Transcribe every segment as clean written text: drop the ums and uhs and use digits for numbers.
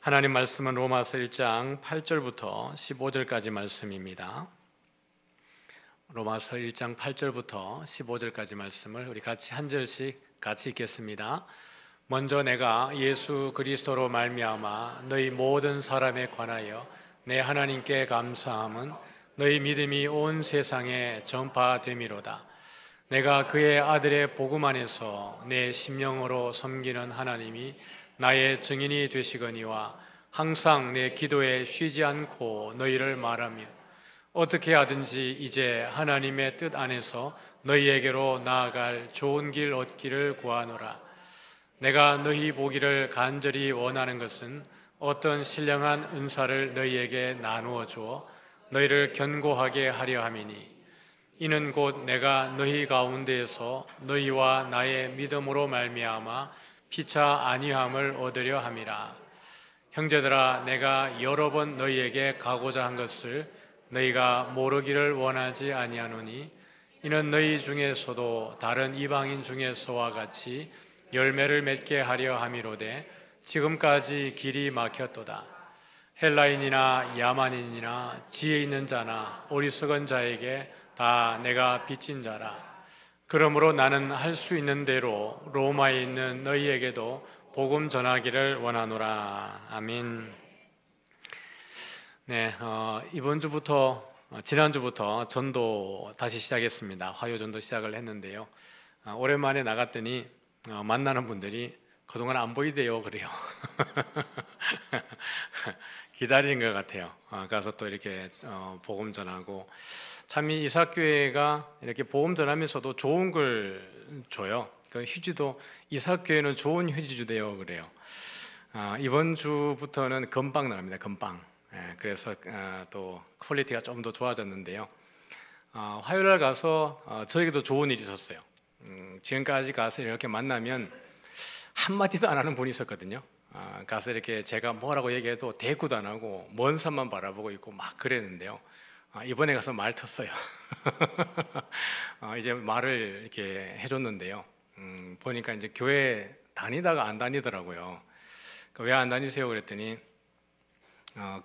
하나님 말씀은 로마서 1장 8절부터 15절까지 말씀입니다. 로마서 1장 8절부터 15절까지 말씀을 우리 같이 한 절씩 같이 읽겠습니다. 먼저 내가 예수 그리스도로 말미암아 너희 모든 사람에 관하여 내 하나님께 감사함은 너희 믿음이 온 세상에 전파됨이로다. 내가 그의 아들의 복음 안에서 내 심령으로 섬기는 하나님이 나의 증인이 되시거니와 항상 내 기도에 쉬지 않고 너희를 말하며 어떻게 하든지 이제 하나님의 뜻 안에서 너희에게로 나아갈 좋은 길 얻기를 구하노라. 내가 너희 보기를 간절히 원하는 것은 어떤 신령한 은사를 너희에게 나누어 주어 너희를 견고하게 하려 함이니 이는 곧 내가 너희 가운데에서 너희와 나의 믿음으로 말미암아 피차 안위함을 얻으려 함이라. 형제들아, 내가 여러 번 너희에게 가고자 한 것을 너희가 모르기를 원하지 아니하노니 이는 너희 중에서도 다른 이방인 중에서와 같이 열매를 맺게 하려 함이로되 지금까지 길이 막혔도다. 헬라인이나 야만인이나 지혜 있는 자나 어리석은 자에게 다 내가 빚진 자라. 그러므로 나는 할 수 있는 대로 로마에 있는 너희에게도 복음 전하기를 원하노라. 아멘. 네, 이번 주부터 지난주부터 전도 다시 시작했습니다. 화요 전도 시작을 했는데요. 오랜만에 나갔더니 만나는 분들이 그동안 안 보이대요. 그래요. 기다리는 것 같아요. 가서 또 이렇게 복음 전하고, 참 이 이삭교회가 이렇게 복음 전하면서도 좋은 걸 줘요. 그 휴지도 이삭교회는 좋은 휴지 주대요. 그래요. 이번 주부터는 금방 나갑니다. 금방. 그래서 또 퀄리티가 좀 더 좋아졌는데요. 화요일날 가서 저에게도 좋은 일이 있었어요. 지금까지 가서 이렇게 만나면 한마디도 안 하는 분이 있었거든요. 가서 이렇게 제가 뭐라고 얘기해도 대꾸도 안 하고 먼 산만 바라보고 있고 막 그랬는데요. 이번에 가서 말 텄어요. 이제 말을 이렇게 해줬는데요. 보니까 이제 교회 다니다가 안 다니더라고요. 왜 안 다니세요? 그랬더니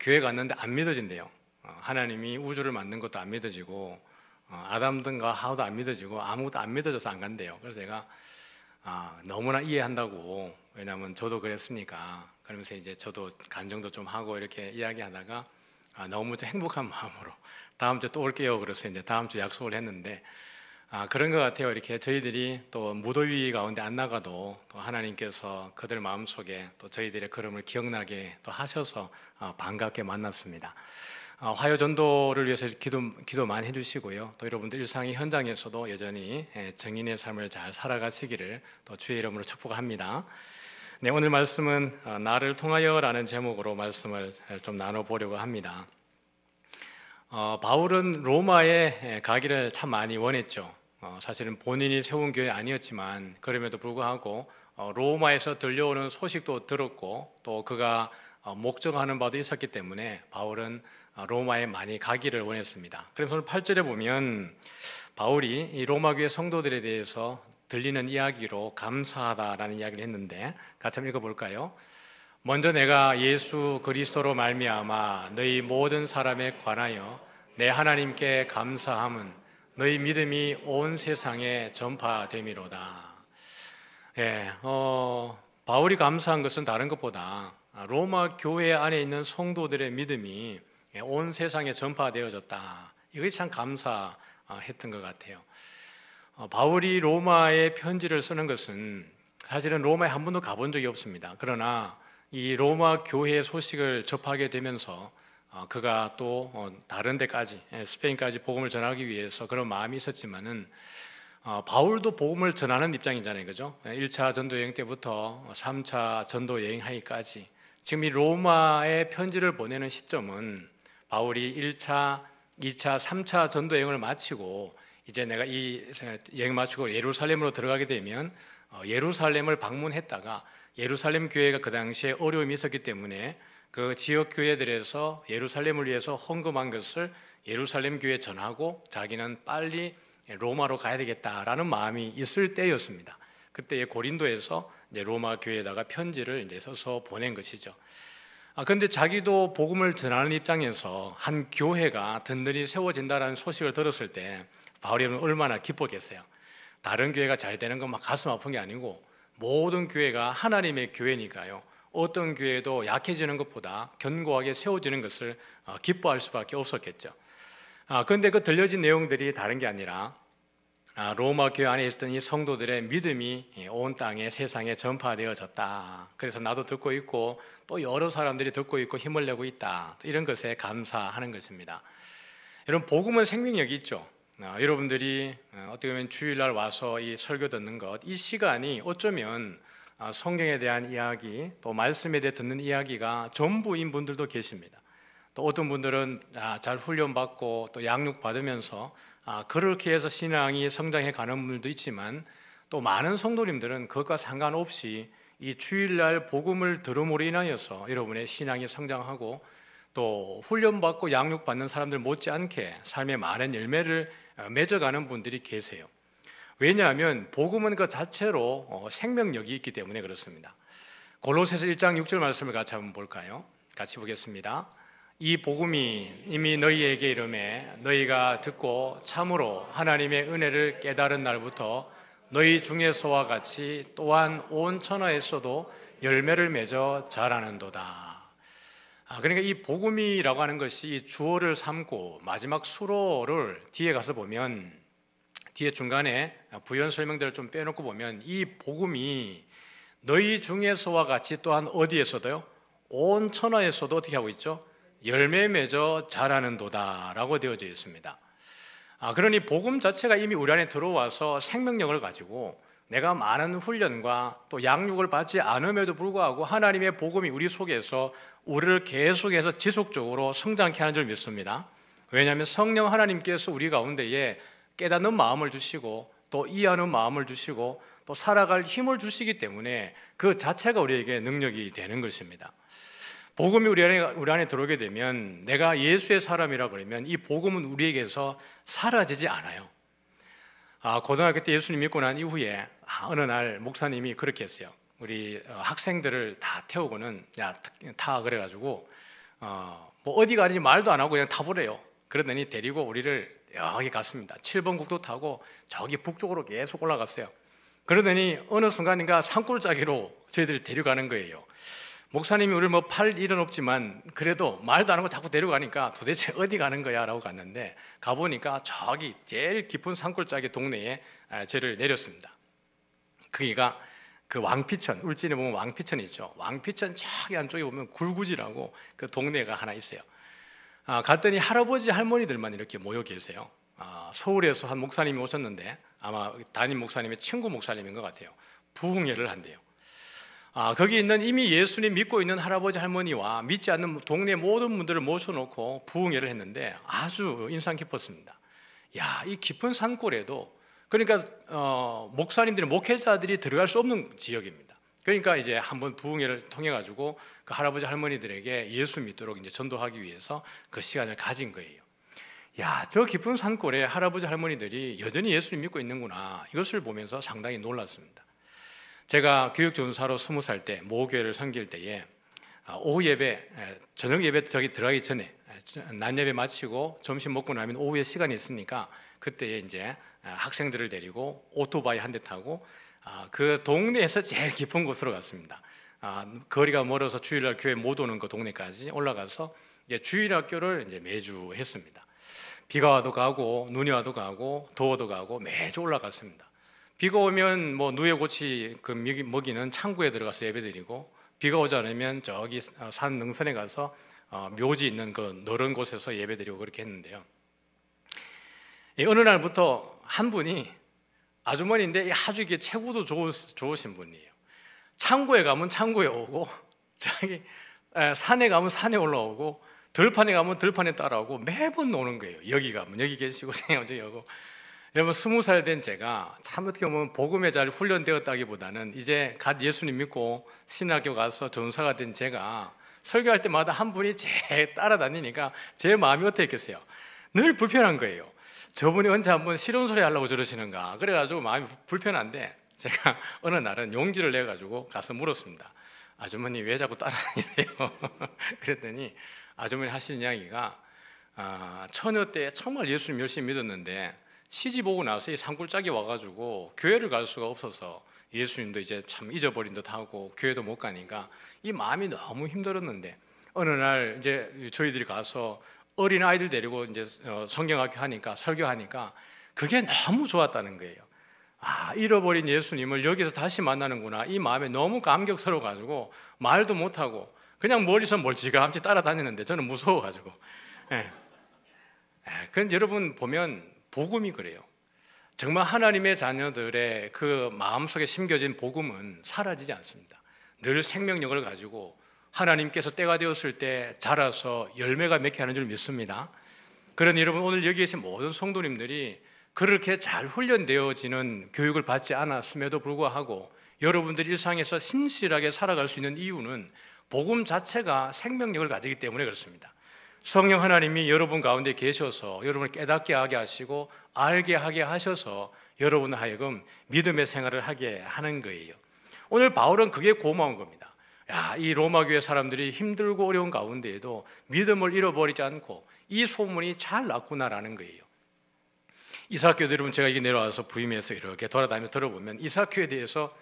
교회 갔는데 안 믿어진대요. 하나님이 우주를 만든 것도 안 믿어지고 아담 등과 하와도 안 믿어지고 아무것도 안 믿어져서 안 간대요. 그래서 제가 너무나 이해한다고, 왜냐하면 저도 그랬으니까, 그러면서 이제 저도 간증도 좀 하고 이렇게 이야기하다가 너무 행복한 마음으로 다음 주 또 올게요. 그래서 이제 다음 주 약속을 했는데 그런 것 같아요. 이렇게 저희들이 또 무더위 가운데 안 나가도 또 하나님께서 그들 마음속에 또 저희들의 걸음을 기억나게 또 하셔서 반갑게 만났습니다. 화요 전도를 위해서 기도 많이 해주시고요. 또 여러분들 일상의 현장에서도 여전히 증인의 삶을 잘 살아가시기를 또 주의 이름으로 축복합니다. 네, 오늘 말씀은 나를 통하여라는 제목으로 말씀을 좀 나눠보려고 합니다. 바울은 로마에 가기를 참 많이 원했죠. 사실은 본인이 세운 교회 아니었지만 그럼에도 불구하고 로마에서 들려오는 소식도 들었고 또 그가 목적하는 바도 있었기 때문에 바울은 로마에 많이 가기를 원했습니다. 그래서 오늘 8절에 보면 바울이 이 로마 교회 성도들에 대해서 들리는 이야기로 감사하다라는 이야기를 했는데 같이 한번 읽어볼까요? 먼저 내가 예수 그리스도로 말미암아 너희 모든 사람에 관하여 내 하나님께 감사함은 너희 믿음이 온 세상에 전파됨이로다. 바울이 감사한 것은 다른 것보다 로마 교회 안에 있는 성도들의 믿음이 온 세상에 전파되어졌다. 이것이 참 감사했던 것 같아요. 바울이 로마에 편지를 쓰는 것은 사실은 로마에 한 번도 가본 적이 없습니다. 그러나 이 로마 교회의 소식을 접하게 되면서 그가 또 다른 데까지, 스페인까지 복음을 전하기 위해서 그런 마음이 있었지만은 바울도 복음을 전하는 입장이잖아요. 그죠? 1차 전도 여행 때부터 3차 전도 여행하기까지 지금 이 로마에 편지를 보내는 시점은 바울이 1차, 2차, 3차 전도 여행을 마치고 이제 내가 이 여행 마치고 예루살렘으로 들어가게 되면 예루살렘을 방문했다가 예루살렘 교회가 그 당시에 어려움이 있었기 때문에 그 지역 교회들에서 예루살렘을 위해서 헌금한 것을 예루살렘 교회에 전하고 자기는 빨리 로마로 가야 되겠다라는 마음이 있을 때였습니다. 그때 고린도에서 이제 로마 교회에다가 편지를 이제 써서 보낸 것이죠. 그런데 자기도 복음을 전하는 입장에서 한 교회가 든든히 세워진다는 소식을 들었을 때 바울이는 얼마나 기뻤겠어요. 다른 교회가 잘 되는 건 막 가슴 아픈 게 아니고 모든 교회가 하나님의 교회니까요. 어떤 교회도 약해지는 것보다 견고하게 세워지는 것을 기뻐할 수밖에 없었겠죠. 그런데 그 들려진 내용들이 다른 게 아니라 로마 교회 안에 있었던 이 성도들의 믿음이 온 땅에 세상에 전파되어졌다. 그래서 나도 듣고 있고 또 여러 사람들이 듣고 있고 힘을 내고 있다. 이런 것에 감사하는 것입니다. 여러분, 복음은 생명력이 있죠. 여러분들이 어떻게 보면 주일날 와서 이 설교 듣는 것, 이 시간이 어쩌면 성경에 대한 이야기, 또 말씀에 대해 듣는 이야기가 전부인 분들도 계십니다. 또 어떤 분들은 잘 훈련받고 또 양육받으면서 그렇게 해서 신앙이 성장해 가는 분들도 있지만, 또 많은 성도님들은 그것과 상관없이 이 주일날 복음을 들음으로 인하여서 여러분의 신앙이 성장하고 또 훈련받고 양육받는 사람들 못지않게 삶의 많은 열매를 맺어가는 분들이 계세요. 왜냐하면 복음은 그 자체로 생명력이 있기 때문에 그렇습니다. 골로새서 1장 6절 말씀을 같이 한번 볼까요? 같이 보겠습니다. 이 복음이 이미 너희에게 이르매 너희가 듣고 참으로 하나님의 은혜를 깨달은 날부터 너희 중에서와 같이 또한 온 천하에서도 열매를 맺어 자라는도다. 그러니까 이 복음이라고 하는 것이 주어를 삼고 마지막 수로를 뒤에 가서 보면, 뒤에 중간에 부연 설명들을 좀 빼놓고 보면 이 복음이 너희 중에서와 같이 또한 어디에서도요? 온 천하에서도 어떻게 하고 있죠? 열매 맺어 자라는도다 라고 되어져 있습니다. 그러니 복음 자체가 이미 우리 안에 들어와서 생명력을 가지고 내가 많은 훈련과 또 양육을 받지 않음에도 불구하고 하나님의 복음이 우리 속에서 우리를 계속해서 지속적으로 성장케 하는 줄 믿습니다. 왜냐하면 성령 하나님께서 우리 가운데에 깨닫는 마음을 주시고 또 이해하는 마음을 주시고 또 살아갈 힘을 주시기 때문에 그 자체가 우리에게 능력이 되는 것입니다. 복음이 우리 안에 들어오게 되면 내가 예수의 사람이라 그러면 이 복음은 우리에게서 사라지지 않아요. 고등학교 때 예수님 믿고 난 이후에 어느 날 목사님이 그렇게 했어요. 우리 학생들을 다 태우고는 야 타 그래가지고 뭐 어디 가는지 말도 안 하고 그냥 타보래요. 그러더니 데리고 우리를 여기 갔습니다. 7번 국도 타고 저기 북쪽으로 계속 올라갔어요. 그러더니 어느 순간인가 산골짜기로 저희들을 데려가는 거예요. 목사님이 우리를 뭐 팔 일은 없지만 그래도 말도 안 하고 자꾸 데려가니까 도대체 어디 가는 거야 라고 갔는데, 가보니까 저기 제일 깊은 산골짜기 동네에 저를 내렸습니다. 거기가 그 왕피천, 울진에 보면 왕피천이 있죠. 왕피천 저기 안쪽에 보면 굴구지라고 그 동네가 하나 있어요. 갔더니 할아버지 할머니들만 이렇게 모여 계세요. 서울에서 한 목사님이 오셨는데 아마 담임 목사님의 친구 목사님인 것 같아요. 부흥회를 한대요. 거기 있는 이미 예수님 믿고 있는 할아버지 할머니와 믿지 않는 동네 모든 분들을 모셔놓고 부흥회를 했는데 아주 인상 깊었습니다. 야, 이 깊은 산골에도, 그러니까 목사님들이, 목회자들이 들어갈 수 없는 지역입니다. 그러니까 이제 한번 부흥회를 통해 가지고 그 할아버지 할머니들에게 예수 믿도록 이제 전도하기 위해서 그 시간을 가진 거예요. 야, 저 깊은 산골에 할아버지 할머니들이 여전히 예수님 믿고 있는구나, 이것을 보면서 상당히 놀랐습니다. 제가 교육전사로 20살 때 모교회를 섬길 때에 오후 예배, 저녁 예배 저기 들어가기 전에 낮 예배 마치고 점심 먹고 나면 오후에 시간이 있으니까 그때 이제 학생들을 데리고 오토바이 한 대 타고 그 동네에서 제일 깊은 곳으로 갔습니다. 거리가 멀어서 주일날 교회 못 오는 그 동네까지 올라가서 이제 주일학교를 이제 매주 했습니다. 비가 와도 가고 눈이 와도 가고 더워도 가고 매주 올라갔습니다. 비가 오면 뭐 누에고치 그 먹이는 창고에 들어가서 예배드리고, 비가 오지 않으면 저기 산 능선에 가서 묘지 있는 그 너른 곳에서 예배드리고 그렇게 했는데요. 어느 날부터 한 분이 아주머니인데 아주 이게 체구도 좋으신 분이에요. 창고에 가면 창고에 오고, 저기 산에 가면 산에 올라오고, 들판에 가면 들판에 따라오고 매번 노는 거예요. 여기 가면 여기 계시고 저기 오고. 여러분, 20살 된 제가 참 어떻게 보면 복음에 잘 훈련되었다기보다는 이제 갓 예수님 믿고 신학교 가서 전사가 된 제가 설교할 때마다 한 분이 제 따라다니니까 제 마음이 어땠겠어요? 늘 불편한 거예요. 저분이 언제 한번 싫은 소리 하려고 저러시는가, 그래가지고 마음이 불편한데 제가 어느 날은 용기를 내가지고 가서 물었습니다. 아주머니 왜 자꾸 따라다니세요? 그랬더니 아주머니 하시는 이야기가 처녀 때 정말 예수님 열심히 믿었는데 시집 오고 나서 이 산골짜기 와가지고 교회를 갈 수가 없어서 예수님도 이제 참 잊어버린 듯하고 교회도 못 가니까 이 마음이 너무 힘들었는데 어느 날 이제 저희들이 가서 어린 아이들 데리고 이제 성경학교 하니까 설교하니까 그게 너무 좋았다는 거예요. 잃어버린 예수님을 여기서 다시 만나는구나. 이 마음에 너무 감격스러워 가지고 말도 못하고 그냥 머리서 멀찌감치 따라다녔는데 저는 무서워 가지고. 그런데 여러분 보면 복음이 그래요. 정말 하나님의 자녀들의 그 마음속에 심겨진 복음은 사라지지 않습니다. 늘 생명력을 가지고 하나님께서 때가 되었을 때 자라서 열매가 맺게 하는 줄 믿습니다. 그러니 여러분 오늘 여기 계신 모든 성도님들이 그렇게 잘 훈련되어지는 교육을 받지 않았음에도 불구하고 여러분들이 일상에서 신실하게 살아갈 수 있는 이유는 복음 자체가 생명력을 가지기 때문에 그렇습니다. 성령 하나님이 여러분 가운데 계셔서 여러분을 깨닫게 하게 하시고 알게 하게 하셔서 여러분 하여금 믿음의 생활을 하게 하는 거예요. 오늘 바울은 그게 고마운 겁니다. 이 로마 교회 사람들이 힘들고 어려운 가운데에도 믿음을 잃어버리지 않고 이 소문이 잘 났구나라는 거예요. 이사학교도 여러분 제가 이게 내려와서 부임해서 이렇게 돌아다니면서 들어보면 이사학교에 대해서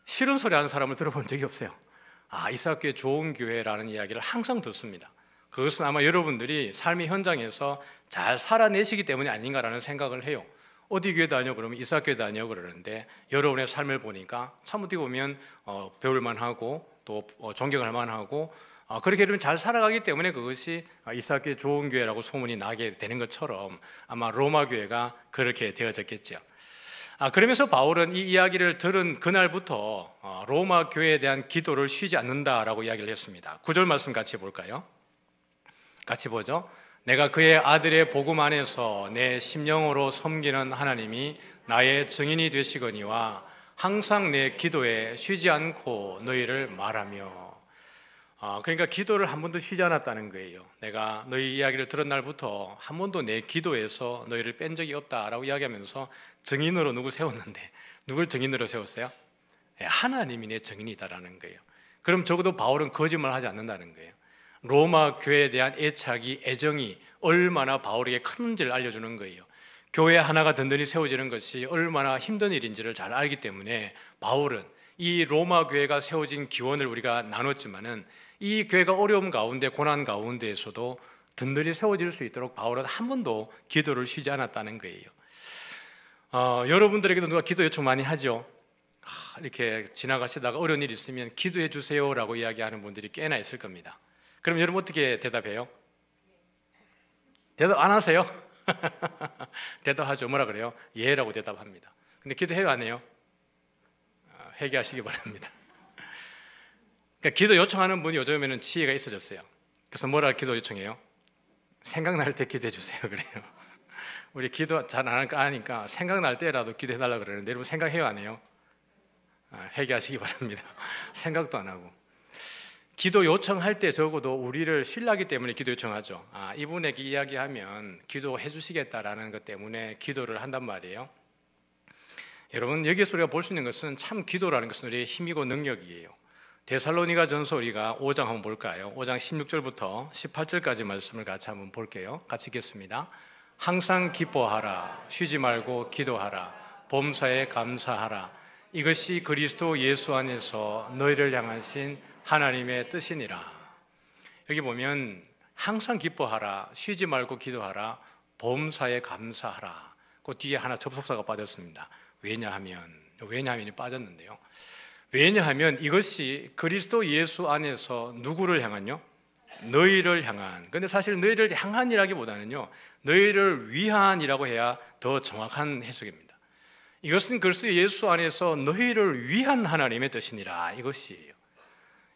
싫은 소리 하는 사람을 들어본 적이 없어요. 이사학교의 좋은 교회라는 이야기를 항상 듣습니다. 그것은 아마 여러분들이 삶의 현장에서 잘 살아내시기 때문이 아닌가라는 생각을 해요. 어디 교회 다녀 그러면 이사학교에 다녀 그러는데 여러분의 삶을 보니까 참 어떻게 보면 배울 만하고 또 존경할 만하고 그렇게 여러분 잘 살아가기 때문에 그것이 이사학교의 좋은 교회라고 소문이 나게 되는 것처럼 아마 로마 교회가 그렇게 되어졌겠죠. 그러면서 바울은 이 이야기를 들은 그날부터 로마 교회에 대한 기도를 쉬지 않는다라고 이야기를 했습니다. 9절 말씀 같이 볼까요? 같이 보죠. 내가 그의 아들의 복음 안에서 내 심령으로 섬기는 하나님이 나의 증인이 되시거니와 항상 내 기도에 쉬지 않고 너희를 말하며. 그러니까 기도를 한 번도 쉬지 않았다는 거예요. 내가 너희 이야기를 들은 날부터 한 번도 내 기도에서 너희를 뺀 적이 없다라고 이야기하면서 증인으로 누구 세웠는데 누굴 증인으로 세웠어요? 하나님이 내 증인이다라는 거예요. 그럼 적어도 바울은 거짓말하지 않는다는 거예요. 로마 교회에 대한 애착이 애정이 얼마나 바울에게 큰지를 알려주는 거예요. 교회 하나가 든든히 세워지는 것이 얼마나 힘든 일인지를 잘 알기 때문에 바울은 이 로마 교회가 세워진 기원을 우리가 나눴지만은 이 교회가 어려움 가운데 고난 가운데에서도 든든히 세워질 수 있도록 바울은 한 번도 기도를 쉬지 않았다는 거예요. 여러분들에게도 누가 기도 요청 많이 하죠? 이렇게 지나가시다가 어려운 일 있으면 기도해 주세요라고 이야기하는 분들이 꽤나 있을 겁니다. 그럼 여러분 어떻게 대답해요? 대답 안 하세요? 대답하죠. 뭐라 그래요? 예라고 대답합니다. 근데 기도해요 안 해요? 회개하시기 바랍니다. 그러니까 기도 요청하는 분이 요즘에는 지혜가 있어졌어요. 그래서 뭐라 기도 요청해요? 생각날 때 기도해 주세요 그래요. 우리 기도 잘 안 하니까 생각날 때라도 기도해 달라고 그러는데 여러분 생각해요 안 해요? 회개하시기 바랍니다. 생각도 안 하고. 기도 요청할 때 적어도 우리를 신뢰하기 때문에 기도 요청하죠. 이분에게 이야기하면 기도해 주시겠다라는 것 때문에 기도를 한단 말이에요. 여러분 여기서 우리가 볼 수 있는 것은 참 기도라는 것은 우리의 힘이고 능력이에요. 데살로니가 전서 우리가 5장 한번 볼까요? 5장 16절부터 18절까지 말씀을 같이 한번 볼게요. 같이 읽겠습니다. 항상 기뻐하라, 쉬지 말고 기도하라, 범사에 감사하라. 이것이 그리스도 예수 안에서 너희를 향하신 하나님의 뜻이니라. 여기 보면 항상 기뻐하라, 쉬지 말고 기도하라, 범사에 감사하라. 그 뒤에 하나 접속사가 빠졌습니다. 왜냐하면이 빠졌는데요. 왜냐하면 이것이 그리스도 예수 안에서 누구를 향한요? 너희를 향한. 근데 사실 너희를 향한이라기보다는요, 너희를 위한이라고 해야 더 정확한 해석입니다. 이것은 그리스도 예수 안에서 너희를 위한 하나님의 뜻이니라. 이것이에요.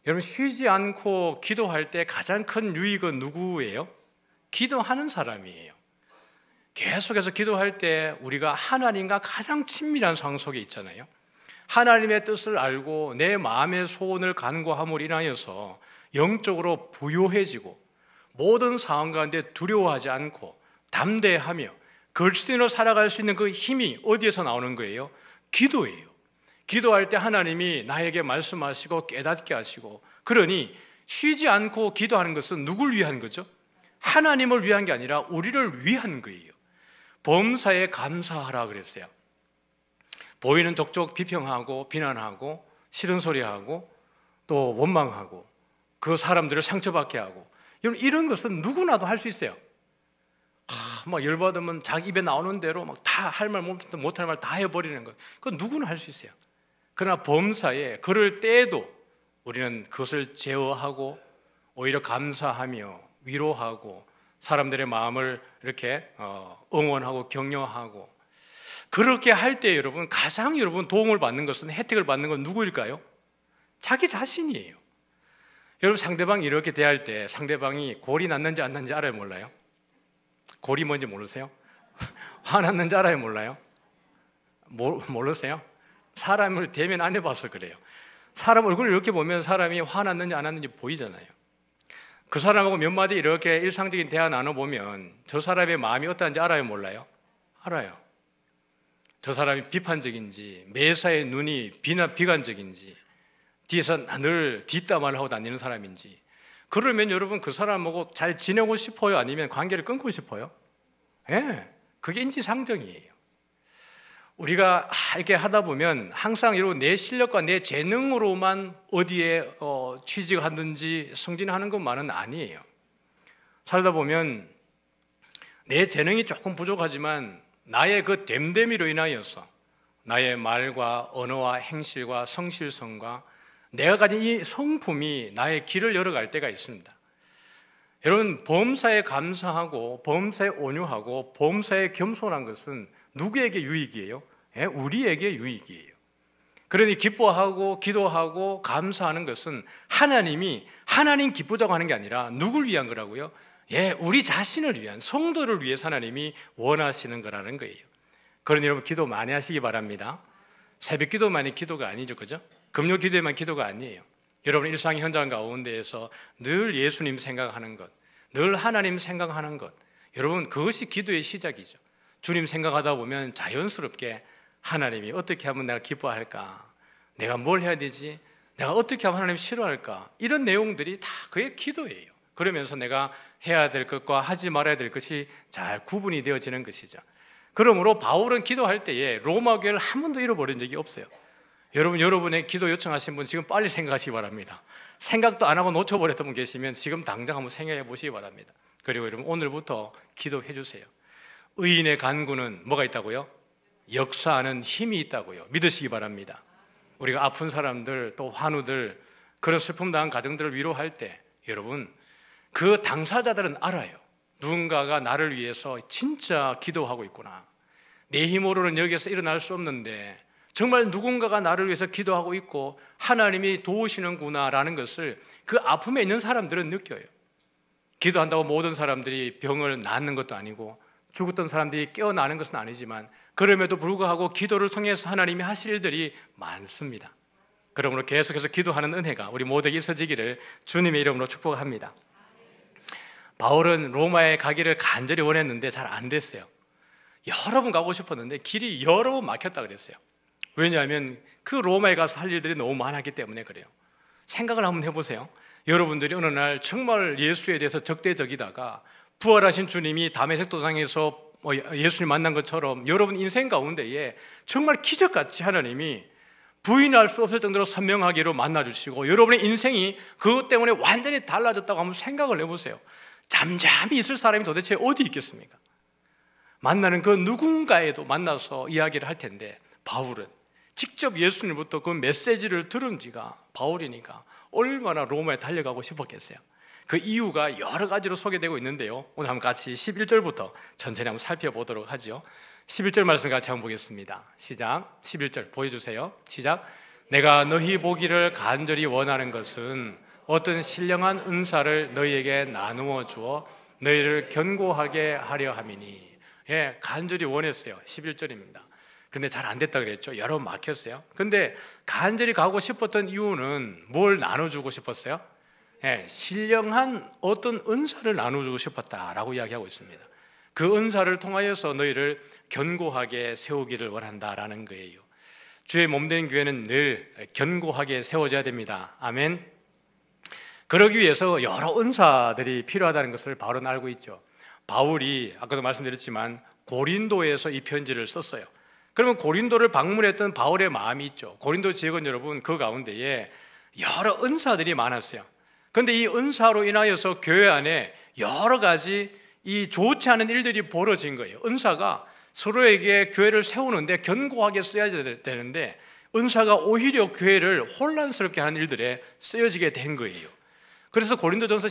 여러분 쉬지 않고 기도할 때 가장 큰 유익은 누구예요? 기도하는 사람이에요. 계속해서 기도할 때 우리가 하나님과 가장 친밀한 상황 속에 있잖아요. 하나님의 뜻을 알고 내 마음의 소원을 간구함으로 인하여서 영적으로 부요해지고 모든 상황 가운데 두려워하지 않고 담대하며 그리스도인으로 살아갈 수 있는 그 힘이 어디에서 나오는 거예요? 기도예요. 기도할 때 하나님이 나에게 말씀하시고 깨닫게 하시고, 그러니 쉬지 않고 기도하는 것은 누굴 위한 거죠? 하나님을 위한 게 아니라 우리를 위한 거예요. 범사에 감사하라 그랬어요. 보이는 족족 비평하고 비난하고 싫은 소리하고 또 원망하고 그 사람들을 상처받게 하고, 이런 것은 누구나도 할 수 있어요. 막 열받으면 자기 입에 나오는 대로 막 다 할 말 못할 말 다 해버리는 것, 그건 누구나 할 수 있어요. 그러나 범사에 그럴 때에도 우리는 그것을 제어하고 오히려 감사하며 위로하고 사람들의 마음을 이렇게 응원하고 격려하고, 그렇게 할 때 여러분 가장 도움을 받는 것은, 혜택을 받는 건 누구일까요? 자기 자신이에요. 여러분, 상대방이 이렇게 대할 때 상대방이 골이 났는지 안 났는지 알아요, 몰라요? 골이 뭔지 모르세요? 화났는지 알아요, 몰라요? 모르세요? 사람을 대면 안 해봐서 그래요. 사람 얼굴을 이렇게 보면 사람이 화났는지 안 났는지 보이잖아요. 그 사람하고 몇 마디 이렇게 일상적인 대화 나눠보면 저 사람의 마음이 어떠한지 알아요, 몰라요? 알아요. 저 사람이 비판적인지, 매사에 눈이 비관적인지, 뒤에서 늘 뒷담화를 하고 다니는 사람인지. 그러면 여러분 그 사람하고 잘 지내고 싶어요? 아니면 관계를 끊고 싶어요? 그게 인지상정이에요. 우리가 이렇게 하다 보면 항상 여러분 내 실력과 내 재능으로만 어디에 취직하든지 승진하는 것만은 아니에요. 살다 보면 내 재능이 조금 부족하지만 나의 그 됨됨이로 인하여서 나의 말과 언어와 행실과 성실성과 내가 가진 이 성품이 나의 길을 열어갈 때가 있습니다. 여러분, 범사에 감사하고 범사에 온유하고 범사에 겸손한 것은 누구에게 유익이에요? 우리에게 유익이에요. 그러니 기뻐하고 기도하고 감사하는 것은 하나님 기쁘자고 하는 게 아니라 누굴 위한 거라고요? 우리 자신을 위한, 성도를 위해서 하나님이 원하시는 거라는 거예요. 그러니 여러분 기도 많이 하시기 바랍니다. 새벽 기도만이 기도가 아니죠, 그죠? 금요 기도에만 기도가 아니에요. 여러분 일상 현장 가운데에서 늘 예수님 생각하는 것, 늘 하나님 생각하는 것, 여러분 그것이 기도의 시작이죠. 주님 생각하다 보면 자연스럽게 하나님이 어떻게 하면 내가 기뻐할까? 내가 뭘 해야 되지? 내가 어떻게 하면 하나님 싫어할까? 이런 내용들이 다 그의 기도예요. 그러면서 내가 해야 될 것과 하지 말아야 될 것이 잘 구분이 되어지는 것이죠. 그러므로 바울은 기도할 때에 로마 교회를 한 번도 잃어버린 적이 없어요. 여러분의 기도 요청하신 분 지금 빨리 생각하시기 바랍니다. 생각도 안 하고 놓쳐버렸던 분 계시면 지금 당장 한번 생각해 보시기 바랍니다. 그리고 여러분 오늘부터 기도해 주세요. 의인의 간구는 뭐가 있다고요? 역사하는 힘이 있다고요. 믿으시기 바랍니다. 우리가 아픈 사람들, 또 환우들, 그런 슬픔 당한 가정들을 위로할 때 여러분 그 당사자들은 알아요. 누군가가 나를 위해서 진짜 기도하고 있구나. 내 힘으로는 여기에서 일어날 수 없는데 정말 누군가가 나를 위해서 기도하고 있고 하나님이 도우시는구나라는 것을 그 아픔에 있는 사람들은 느껴요. 기도한다고 모든 사람들이 병을 낫는 것도 아니고 죽었던 사람들이 깨어나는 것은 아니지만 그럼에도 불구하고 기도를 통해서 하나님이 하실 일들이 많습니다. 그러므로 계속해서 기도하는 은혜가 우리 모두에게 있어지기를 주님의 이름으로 축복합니다. 바울은 로마에 가기를 간절히 원했는데 잘 안 됐어요. 여러 번 가고 싶었는데 길이 여러 번 막혔다 그랬어요. 왜냐하면 그 로마에 가서 할 일들이 너무 많았기 때문에 그래요. 생각을 한번 해보세요. 여러분들이 어느 날 정말 예수에 대해서 적대적이다가 부활하신 주님이 다메섹 도상에서 예수님 만난 것처럼 여러분 인생 가운데에 정말 기적같이 하나님이 부인할 수 없을 정도로 선명하게로 만나주시고 여러분의 인생이 그것 때문에 완전히 달라졌다고 한번 생각을 해보세요. 잠잠히 있을 사람이 도대체 어디 있겠습니까? 만나는 그 누군가에도 만나서 이야기를 할 텐데 바울은 직접 예수님부터 그 메시지를 들은 지가 바울이니까 얼마나 로마에 달려가고 싶었겠어요. 그 이유가 여러 가지로 소개되고 있는데요, 오늘 한번 같이 11절부터 천천히 한번 살펴보도록 하죠. 11절 말씀 같이 한번 보겠습니다. 시작. 11절 보여주세요. 시작. 내가 너희 보기를 간절히 원하는 것은 어떤 신령한 은사를 너희에게 나누어 주어 너희를 견고하게 하려 함이니. 간절히 원했어요. 11절입니다. 근데 잘 안 됐다 그랬죠. 여러 번 막혔어요. 근데 간절히 가고 싶었던 이유는 뭘 나눠주고 싶었어요? 신령한 어떤 은사를 나눠주고 싶었다라고 이야기하고 있습니다. 그 은사를 통하여서 너희를 견고하게 세우기를 원한다라는 거예요. 주의 몸된 교회는 늘 견고하게 세워져야 됩니다. 아멘. 그러기 위해서 여러 은사들이 필요하다는 것을 바울은 알고 있죠. 바울이 아까도 말씀드렸지만 고린도에서 이 편지를 썼어요. 그러면 고린도를 방문했던 바울의 마음이 있죠. 고린도 지역은 여러분 그 가운데에 여러 은사들이 많았어요. 그런데 이 은사로 인하여서 교회 안에 여러 가지 이 좋지 않은 일들이 벌어진 거예요. 은사가 서로에게 교회를 세우는데 견고하게 써야 되는데 은사가 오히려 교회를 혼란스럽게 하는 일들에 쓰여지게 된 거예요. 그래서 고린도전서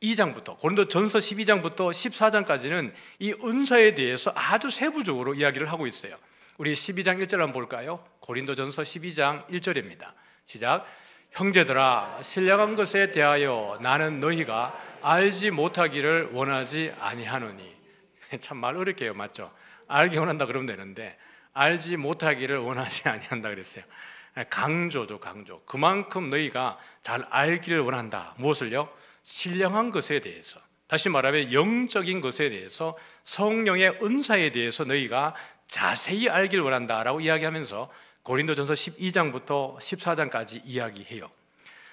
12장부터 14장까지는 이 은사에 대해서 아주 세부적으로 이야기를 하고 있어요. 우리 12장 1절 한번 볼까요? 고린도전서 12장 1절입니다. 시작. 형제들아, 신령한 것에 대하여 나는 너희가 알지 못하기를 원하지 아니하노니. 참 말 어렵게 해요, 맞죠? 알기 원한다 그러면 되는데 알지 못하기를 원하지 아니한다 그랬어요. 강조죠, 강조. 그만큼 너희가 잘 알기를 원한다. 무엇을요? 신령한 것에 대해서, 다시 말하면 영적인 것에 대해서, 성령의 은사에 대해서 너희가 자세히 알기를 원한다라고 이야기하면서 고린도전서 12장부터 14장까지 이야기해요.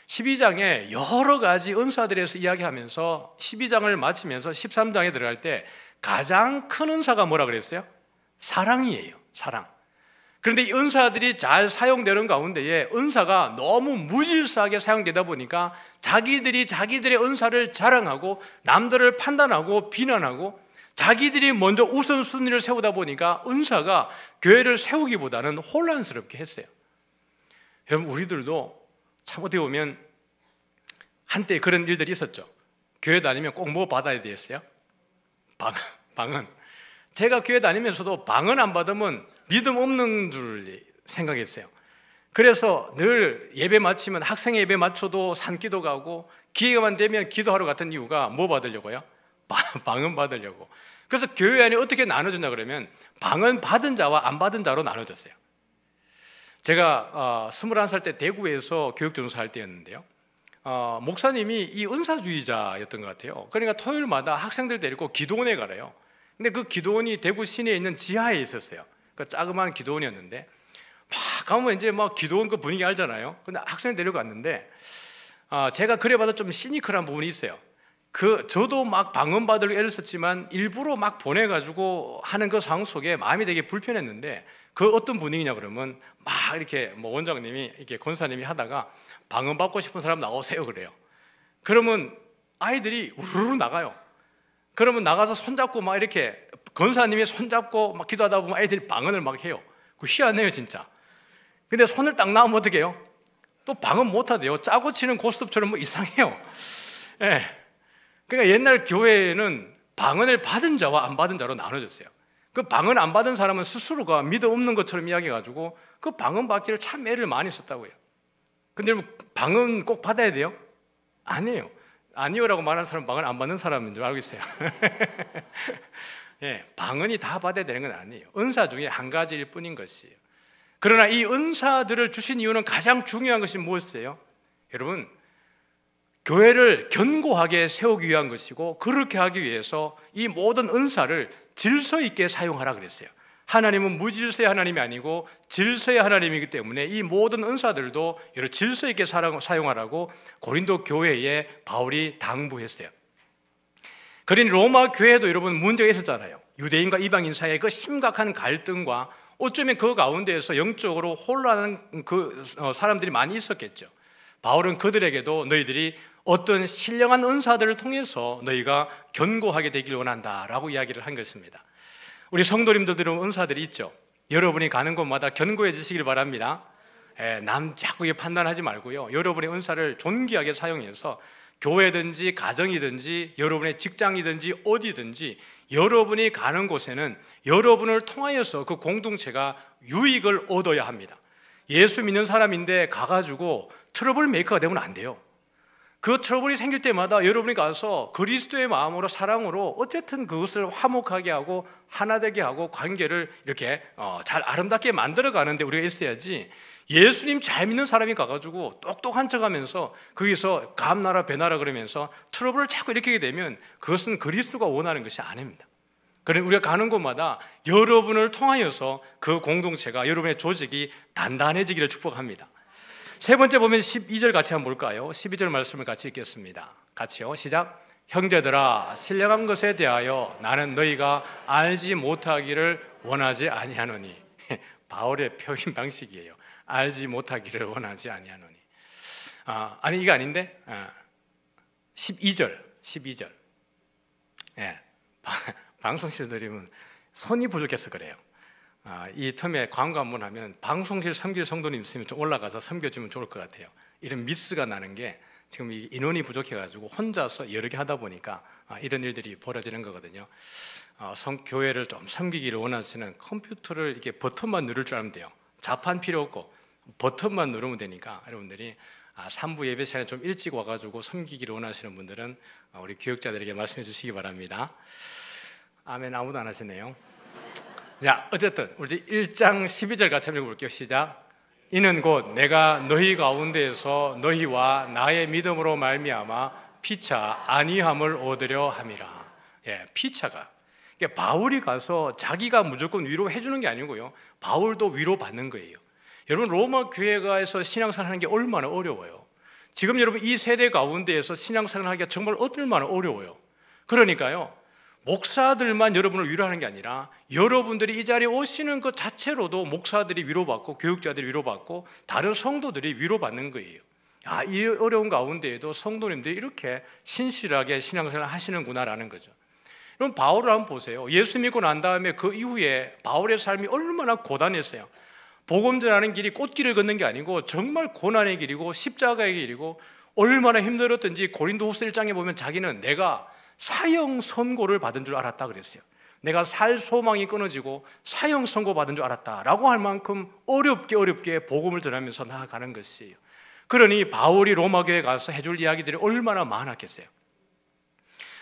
12장에 여러 가지 은사들에 대해서 이야기하면서 12장을 마치면서 13장에 들어갈 때 가장 큰 은사가 뭐라 그랬어요? 사랑이에요. 사랑. 그런데 이 은사들이 잘 사용되는 가운데에 은사가 너무 무질서하게 사용되다 보니까 자기들이 자기들의 은사를 자랑하고 남들을 판단하고 비난하고 자기들이 먼저 우선순위를 세우다 보니까 은사가 교회를 세우기보다는 혼란스럽게 했어요. 여러분, 우리들도 참 어떻게 보면 한때 그런 일들이 있었죠. 교회 다니면 꼭 뭐 받아야 되겠어요? 방은. 제가 교회 다니면서도 방은 안 받으면 믿음 없는 줄 생각했어요. 그래서 늘 예배 마치면 학생 예배 마쳐도 산기도 가고 기회만 되면 기도하러 갔던 이유가 뭐 받으려고요? 방은 받으려고. 그래서 교회 안에 어떻게 나눠졌냐 그러면 방은 받은 자와 안 받은 자로 나눠졌어요. 제가 21살 때 대구에서 교육전사 할 때였는데요. 목사님이 이 은사주의자였던 것 같아요. 그러니까 토요일마다 학생들 데리고 기도원에 가래요. 근데 그 기도원이 대구 시내에 있는 지하에 있었어요. 그 자그마한 기도원이었는데 막 가면 이제 막 기도원 그 분위기 알잖아요. 근데 학생 데려갔는데 제가 그래봐도 좀 시니컬한 부분이 있어요. 저도 막 방언 받으려고 애를 썼지만 일부러 막 보내가지고 하는 그 상황 속에 마음이 되게 불편했는데 그 어떤 분위기냐 그러면 막 이렇게 뭐 원장님이 이렇게 권사님이 하다가 방언 받고 싶은 사람 나오세요 그래요. 그러면 아이들이 우르르 나가요. 그러면 나가서 손잡고 막 이렇게 권사님이 손잡고 막 기도하다 보면 아이들이 방언을 막 해요. 그 희한해요 진짜. 근데 손을 딱 놔면 어떻게 해요? 또 방언 못하대요. 짜고 치는 고스톱처럼 뭐 이상해요. 예. 그러니까 옛날 교회는 방언을 받은 자와 안 받은 자로 나눠졌어요. 그 방언 안 받은 사람은 스스로가 믿음 없는 것처럼 이야기해가지고 그 방언 받기를 참 애를 많이 썼다고요. 근데 여러분, 방언 꼭 받아야 돼요? 아니에요. 아니요라고 말하는 사람은 방언 안 받는 사람인 줄 알고 있어요. 예, 방언이 다 받아야 되는 건 아니에요. 은사 중에 한 가지일 뿐인 것이에요. 그러나 이 은사들을 주신 이유는 가장 중요한 것이 무엇이에요? 여러분, 교회를 견고하게 세우기 위한 것이고 그렇게 하기 위해서 이 모든 은사를 질서 있게 사용하라 그랬어요. 하나님은 무질서의 하나님이 아니고 질서의 하나님이기 때문에 이 모든 은사들도 여러 질서 있게 사용하라고 고린도 교회에 바울이 당부했어요. 그러니 로마 교회도 여러분 문제가 있었잖아요. 유대인과 이방인 사이의 그 심각한 갈등과 어쩌면 그 가운데에서 영적으로 혼란한 사람들이 많이 있었겠죠. 바울은 그들에게도 너희들이 어떤 신령한 은사들을 통해서 너희가 견고하게 되길 원한다라고 이야기를 한 것입니다. 우리 성도님들은 은사들이 있죠. 여러분이 가는 곳마다 견고해지시길 바랍니다. 남 자꾸 판단하지 말고요. 여러분의 은사를 존귀하게 사용해서 교회든지 가정이든지 여러분의 직장이든지 어디든지 여러분이 가는 곳에는 여러분을 통하여서 그 공동체가 유익을 얻어야 합니다. 예수 믿는 사람인데 가가지고 트러블 메이커가 되면 안 돼요. 그 트러블이 생길 때마다 여러분이 가서 그리스도의 마음으로 사랑으로 어쨌든 그것을 화목하게 하고 하나 되게 하고 관계를 이렇게 잘 아름답게 만들어가는데 우리가 있어야지, 예수님 잘 믿는 사람이 가가지고 똑똑한 척하면서 거기서 감나라 배나라 그러면서 트러블을 자꾸 일으키게 되면 그것은 그리스도가 원하는 것이 아닙니다. 그러니 우리가 가는 곳마다 여러분을 통하여서 그 공동체가, 여러분의 조직이 단단해지기를 축복합니다. 세 번째 보면 12절 같이 한번 볼까요? 12절 말씀을 같이 읽겠습니다. 같이요, 시작. 형제들아, 신령한 것에 대하여 나는 너희가 알지 못하기를 원하지 아니하노니. 바울의 표현 방식이에요. 알지 못하기를 원하지 아니하노니. 아니 이게 아닌데 12절. 예, 방송실 드리면 손이 부족해서 그래요. 이 틈에 광고 한번 하면 방송실 섬길 성도님 있으면 좀 올라가서 섬겨주면 좋을 것 같아요. 이런 미스가 나는 게 지금 인원이 부족해가지고 혼자서 여러 개 하다 보니까 이런 일들이 벌어지는 거거든요. 교회를 좀 섬기기를 원하시는 컴퓨터를 이렇게 버튼만 누를 줄 알면 돼요. 자판 필요 없고 버튼만 누르면 되니까 여러분들이 3부 예배 시간에 좀 일찍 와가지고 섬기기를 원하시는 분들은 우리 교육자들에게 말씀해 주시기 바랍니다. 아멘. 아무도 안 하시네요. 자, 어쨌든 우리 1장 12절 같이 한번 읽어볼게요. 시작. 이는 곧 내가 너희 가운데에서 너희와 나의 믿음으로 말미암아 피차 안위함을 얻으려 함이라. 예, 피차가 바울이 가서 자기가 무조건 위로해 주는 게 아니고요, 바울도 위로받는 거예요. 여러분, 로마 교회가에서 신앙생활 하는 게 얼마나 어려워요. 지금 여러분 이 세대 가운데에서 신앙생활 하기가 정말 얼마나 어려워요. 그러니까요, 목사들만 여러분을 위로하는 게 아니라 여러분들이 이 자리에 오시는 것 자체로도 목사들이 위로받고 교육자들이 위로받고 다른 성도들이 위로받는 거예요. 이 어려운 가운데에도 성도님들이 이렇게 신실하게 신앙생활을 하시는구나라는 거죠. 그럼 바울을 한번 보세요. 예수 믿고 난 다음에 그 이후에 바울의 삶이 얼마나 고단했어요. 복음 전하는 길이 꽃길을 걷는 게 아니고 정말 고난의 길이고 십자가의 길이고, 얼마나 힘들었던지 고린도후서 1장에 보면 자기는 내가 사형 선고를 받은 줄 알았다 그랬어요. 내가 살 소망이 끊어지고 사형 선고 받은 줄 알았다라고 할 만큼 어렵게 복음을 전하면서 나아가는 것이에요. 그러니 바울이 로마 교회에 가서 해줄 이야기들이 얼마나 많았겠어요.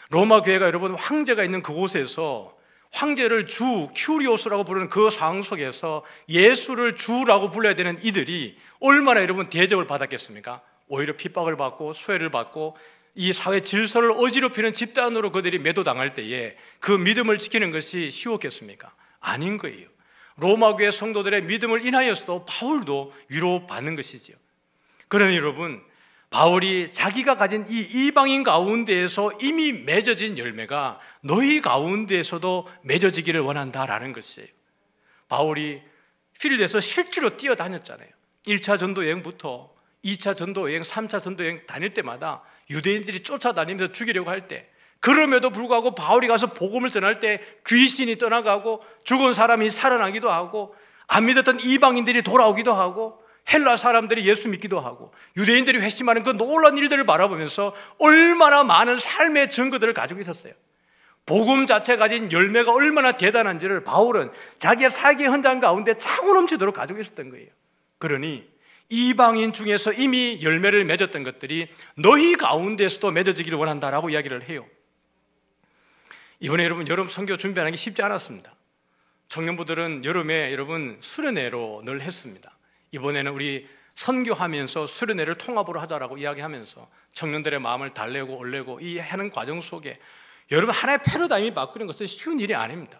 로마 교회가 여러분 황제가 있는 그곳에서 황제를 주 큐리오스라고 부르는 그 상 속에서 예수를 주라고 불러야 되는 이들이 얼마나 여러분 대접을 받았겠습니까? 오히려 핍박을 받고 수혜를 받고 이 사회 질서를 어지럽히는 집단으로 그들이 매도당할 때에 그 믿음을 지키는 것이 쉬웠겠습니까? 아닌 거예요. 로마 교회 성도들의 믿음을 인하여서도 바울도 위로받는 것이지요. 그러니 여러분, 바울이 자기가 가진 이 이방인 가운데에서 이미 맺어진 열매가 너희 가운데에서도 맺어지기를 원한다라는 것이에요. 바울이 필드에서 실제로 뛰어다녔잖아요. 1차 전도 여행부터 2차 전도 여행, 3차 전도 여행 다닐 때마다 유대인들이 쫓아다니면서 죽이려고 할 때, 그럼에도 불구하고 바울이 가서 복음을 전할 때 귀신이 떠나가고 죽은 사람이 살아나기도 하고 안 믿었던 이방인들이 돌아오기도 하고 헬라 사람들이 예수 믿기도 하고 유대인들이 회심하는 그 놀라운 일들을 바라보면서 얼마나 많은 삶의 증거들을 가지고 있었어요. 복음 자체가 가진 열매가 얼마나 대단한지를 바울은 자기의 사역의 현장 가운데 차고 넘치도록 가지고 있었던 거예요. 그러니 이방인 중에서 이미 열매를 맺었던 것들이 너희 가운데에서도 맺어지기를 원한다라고 이야기를 해요. 이번에 여러분 여름 선교 준비하는 게 쉽지 않았습니다. 청년부들은 여름에 여러분 수련회로 늘 했습니다. 이번에는 우리 선교하면서 수련회를 통합으로 하자라고 이야기하면서 청년들의 마음을 달래고 올리고 이 하는 과정 속에 여러분 하나의 패러다임이 바꾸는 것은 쉬운 일이 아닙니다.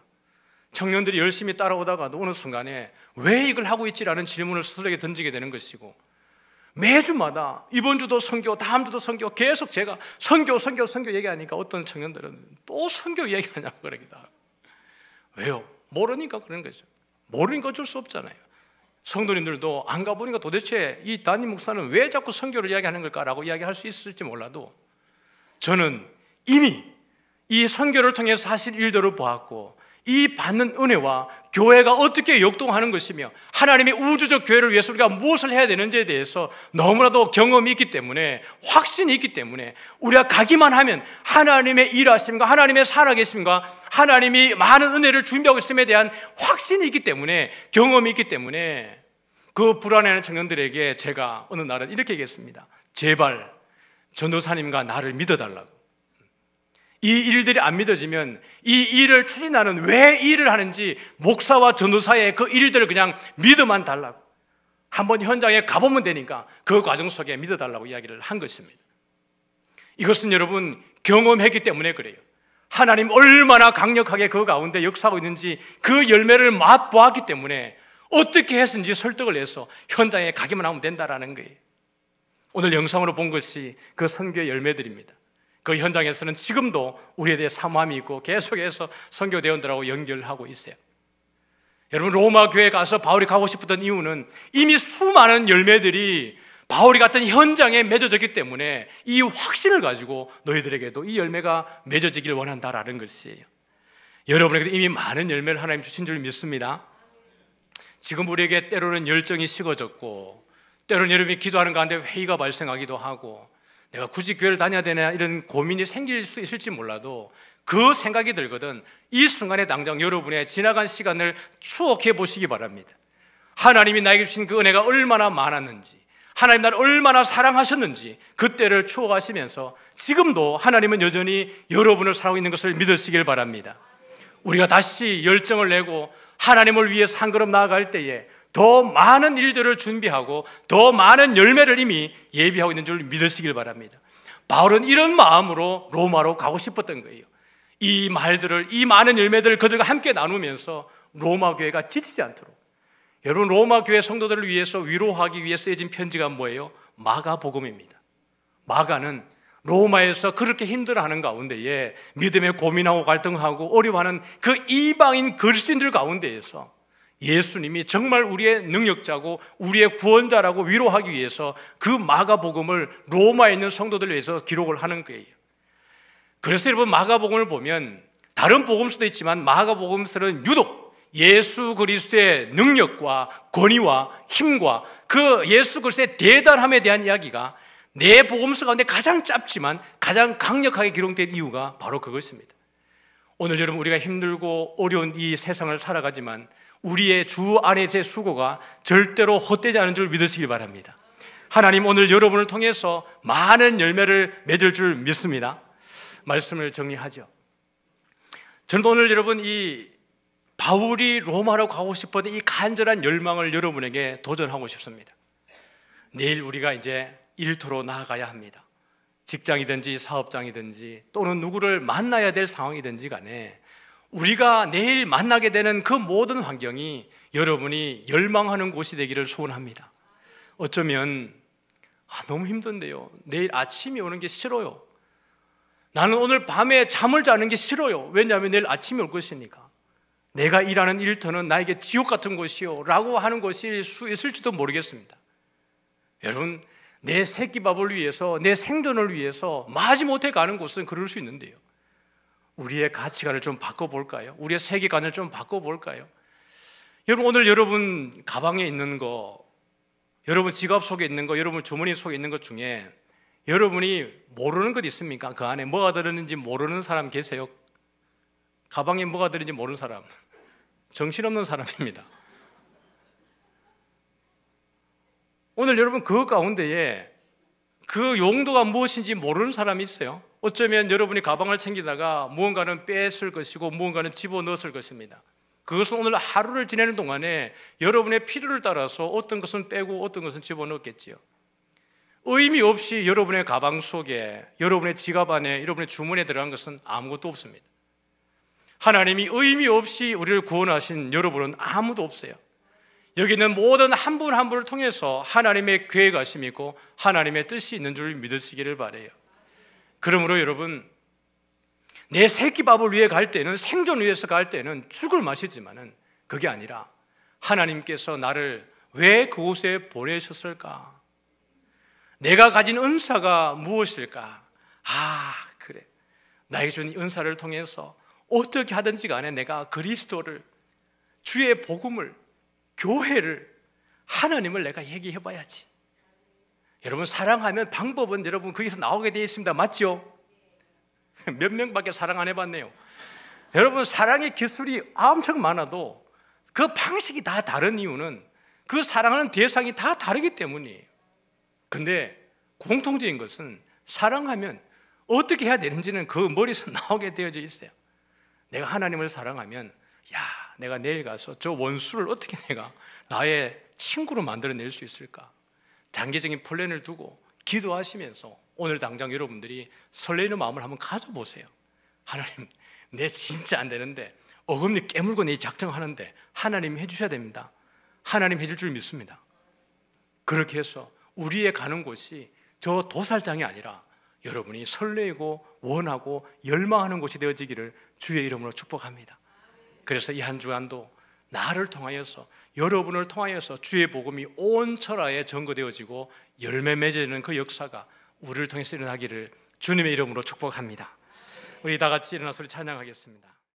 청년들이 열심히 따라오다가도 어느 순간에 왜 이걸 하고 있지라는 질문을 스스로에게 던지게 되는 것이고, 매주마다 이번 주도 선교, 다음 주도 선교, 계속 제가 선교 얘기하니까 어떤 청년들은 또 선교 얘기하냐고 그러기도 하고. 왜요? 모르니까 그런 거죠. 모르니까 어쩔 수 없잖아요. 성도님들도 안 가보니까 도대체 이 담임 목사는 왜 자꾸 선교를 이야기하는 걸까라고 이야기할 수 있을지 몰라도, 저는 이미 이 선교를 통해서 사실 일들을 보았고 이 받는 은혜와 교회가 어떻게 역동하는 것이며 하나님의 우주적 교회를 위해서 우리가 무엇을 해야 되는지에 대해서 너무나도 경험이 있기 때문에, 확신이 있기 때문에 우리가 가기만 하면 하나님의 일하심과 하나님의 살아계심과 하나님이 많은 은혜를 준비하고 있음에 대한 확신이 있기 때문에, 경험이 있기 때문에 그 불안해하는 청년들에게 제가 어느 날은 이렇게 얘기했습니다. 제발 전도사님과 나를 믿어달라고. 이 일들이 안 믿어지면 이 일을 추진하는 왜 이 일을 하는지 목사와 전도사의 그 일들을 그냥 믿어만 달라고, 한번 현장에 가보면 되니까 그 과정 속에 믿어달라고 이야기를 한 것입니다. 이것은 여러분 경험했기 때문에 그래요. 하나님 얼마나 강력하게 그 가운데 역사하고 있는지 그 열매를 맛보았기 때문에 어떻게 해서든지 설득을 해서 현장에 가기만 하면 된다라는 거예요. 오늘 영상으로 본 것이 그 선교의 열매들입니다. 그 현장에서는 지금도 우리에 대해 사모함이 있고 계속해서 선교 대원들하고 연결하고 있어요. 여러분, 로마 교회에 가서 바울이 가고 싶었던 이유는 이미 수많은 열매들이 바울이 갔던 현장에 맺어졌기 때문에 이 확신을 가지고 너희들에게도 이 열매가 맺어지길 원한다라는 것이에요. 여러분에게도 이미 많은 열매를 하나님 주신 줄 믿습니다. 지금 우리에게 때로는 열정이 식어졌고, 때로는 여러분이 기도하는 가운데 회의가 발생하기도 하고, 내가 굳이 교회를 다녀야 되나 이런 고민이 생길 수 있을지 몰라도 그 생각이 들거든 이 순간에 당장 여러분의 지나간 시간을 추억해 보시기 바랍니다. 하나님이 나에게 주신 그 은혜가 얼마나 많았는지, 하나님 나를 얼마나 사랑하셨는지 그때를 추억하시면서 지금도 하나님은 여전히 여러분을 사랑하고 있는 것을 믿으시길 바랍니다. 우리가 다시 열정을 내고 하나님을 위해서 한 걸음 나아갈 때에 더 많은 일들을 준비하고 더 많은 열매를 이미 예비하고 있는 줄 믿으시길 바랍니다. 바울은 이런 마음으로 로마로 가고 싶었던 거예요. 이 말들을, 이 많은 열매들을 그들과 함께 나누면서 로마 교회가 지치지 않도록. 여러분, 로마 교회 성도들을 위해서 위로하기 위해 쓰여진 편지가 뭐예요? 마가복음입니다. 마가는 로마에서 그렇게 힘들어하는 가운데에 믿음에 고민하고 갈등하고 어려워하는 그 이방인 그리스도인들 가운데에서 예수님이 정말 우리의 능력자고 우리의 구원자라고 위로하기 위해서 그 마가복음을 로마에 있는 성도들을 위해서 기록을 하는 거예요. 그래서 여러분, 마가복음을 보면 다른 복음서도 있지만 마가복음서는 유독 예수 그리스도의 능력과 권위와 힘과 그 예수 그리스도의 대단함에 대한 이야기가 내 복음서 가운데 가장 짧지만 가장 강력하게 기록된 이유가 바로 그것입니다. 오늘 여러분, 우리가 힘들고 어려운 이 세상을 살아가지만 우리의 주 안에 제 수고가 절대로 헛되지 않은 줄 믿으시기 바랍니다. 하나님 오늘 여러분을 통해서 많은 열매를 맺을 줄 믿습니다. 말씀을 정리하죠. 저는 오늘 여러분, 이 바울이 로마로 가고 싶었던 이 간절한 열망을 여러분에게 도전하고 싶습니다. 내일 우리가 이제 일터로 나아가야 합니다. 직장이든지 사업장이든지 또는 누구를 만나야 될 상황이든지 간에 우리가 내일 만나게 되는 그 모든 환경이 여러분이 열망하는 곳이 되기를 소원합니다. 어쩌면 너무 힘든데요, 내일 아침이 오는 게 싫어요. 나는 오늘 밤에 잠을 자는 게 싫어요. 왜냐하면 내일 아침이 올 것이니까. 내가 일하는 일터는 나에게 지옥 같은 곳이요 라고 하는 것일 수 있을지도 모르겠습니다. 여러분, 내 새끼밥을 위해서, 내 생존을 위해서 마지못해 가는 곳은 그럴 수 있는데요, 우리의 가치관을 좀 바꿔볼까요? 우리의 세계관을 좀 바꿔볼까요? 여러분, 오늘 여러분 가방에 있는 거, 여러분 지갑 속에 있는 거, 여러분 주머니 속에 있는 것 중에 여러분이 모르는 것 있습니까? 그 안에 뭐가 들었는지 모르는 사람 계세요? 가방에 뭐가 들었는지 모르는 사람, 정신없는 사람입니다. 오늘 여러분 그 가운데에 그 용도가 무엇인지 모르는 사람이 있어요. 어쩌면 여러분이 가방을 챙기다가 무언가는 뺐을 것이고 무언가는 집어넣었을 것입니다. 그것은 오늘 하루를 지내는 동안에 여러분의 필요를 따라서 어떤 것은 빼고 어떤 것은 집어넣었겠지요. 의미 없이 여러분의 가방 속에, 여러분의 지갑 안에, 여러분의 주머니에 들어간 것은 아무것도 없습니다. 하나님이 의미 없이 우리를 구원하신 여러분은 아무도 없어요. 여기 있는 모든 한 분 한 분을 통해서 하나님의 계획하심이 있고 하나님의 뜻이 있는 줄 믿으시기를 바라요. 그러므로 여러분, 내 새끼밥을 위해 갈 때는, 생존을 위해서 갈 때는 죽을 맛이지만은 그게 아니라 하나님께서 나를 왜 그곳에 보내셨을까? 내가 가진 은사가 무엇일까? 그래, 나에게 준 은사를 통해서 어떻게 하든지 간에 내가 그리스도를, 주의 복음을, 교회를, 하나님을 내가 얘기해 봐야지. 여러분, 사랑하면 방법은 여러분 거기서 나오게 되어 있습니다. 맞죠? 몇 명밖에 사랑 안 해봤네요. 여러분, 사랑의 기술이 엄청 많아도 그 방식이 다 다른 이유는 그 사랑하는 대상이 다 다르기 때문이에요. 근데 공통적인 것은 사랑하면 어떻게 해야 되는지는 그 머리에서 나오게 되어져 있어요. 내가 하나님을 사랑하면, 내가 내일 가서 저 원수를 어떻게 내가 나의 친구로 만들어낼 수 있을까? 장기적인 플랜을 두고 기도하시면서 오늘 당장 여러분들이 설레는 마음을 한번 가져보세요. 하나님, 내 진짜 안 되는데 어금니 깨물고 내 작정하는데 하나님이 해주셔야 됩니다. 하나님 해줄 줄 믿습니다. 그렇게 해서 우리의 가는 곳이 저 도살장이 아니라 여러분이 설레고 원하고 열망하는 곳이 되어지기를 주의 이름으로 축복합니다. 그래서 이 한 주간도 나를 통하여서, 여러분을 통하여서 주의 복음이 온 천하에 전거되어지고 열매 맺어지는 그 역사가 우리를 통해서 일어나기를 주님의 이름으로 축복합니다. 우리 다 같이 일어나서 우리 찬양하겠습니다.